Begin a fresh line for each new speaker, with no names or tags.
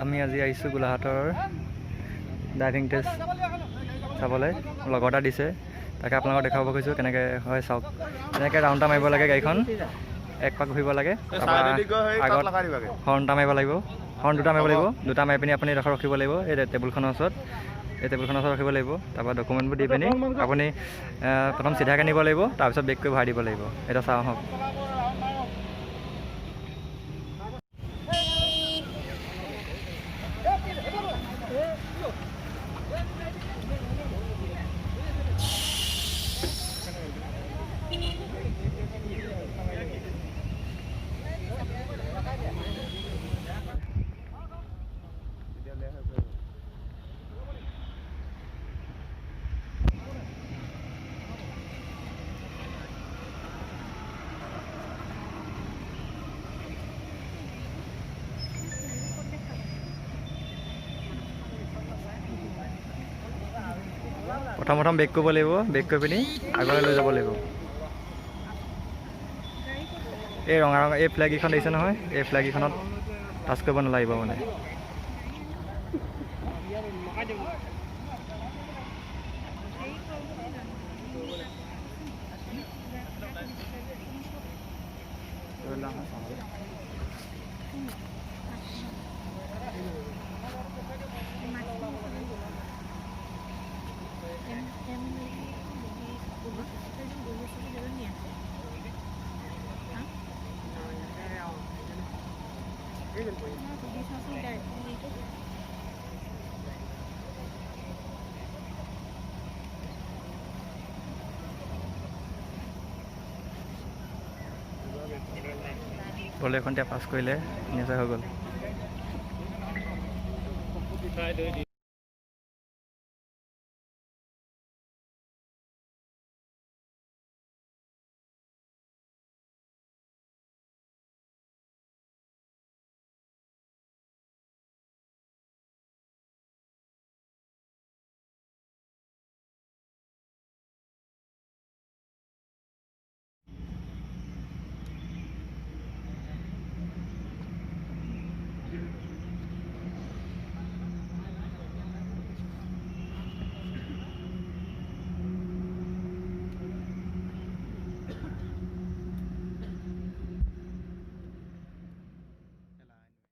আমি আজি আহিছোঁ গোলাঘাটৰ ড্ৰাইভিং টেষ্ট চাবলৈ। লগৰ এটা দিছে, তাকে আপোনালোকক দেখাব খুজিছোঁ কেনেকৈ হয় চাওক। এনেকৈ ৰাউণ্ড মাৰিব লাগে গাড়ীখন, এক পাক ঘূৰিব লাগে, আগত হৰ্ণ এটা মাৰিব লাগিব, হৰ্ণ দুটা মাৰিব লাগিব, দুটা মাৰি পিনি আপুনি এডোখৰ ৰখিব লাগিব এই টেবুলখনৰ ওচৰত, এই টেবুলখনৰ ওচৰত ৰখিব লাগিব। তাৰপৰা ডকুমেণ্টবোৰ দি পিনি আপুনি প্ৰথম চিধাকৈ নিব লাগিব, তাৰপিছত বেক কৰি ভৰাই দিব লাগিব। এতিয়া চাওঁ আহক। প্ৰথম বেক কৰিব লাগিব, বেক কৰি পিনি আগলৈ লৈ যাব লাগিব। এই ৰঙা এই ফ্লেগকেইখন দেখিছে নহয়, এই ফ্লেগকেইখনত টাচ কৰিব নালাগিব মানে। বলে এখন পাছ কৰিলে নিশ্চয় হৈ গ'ল।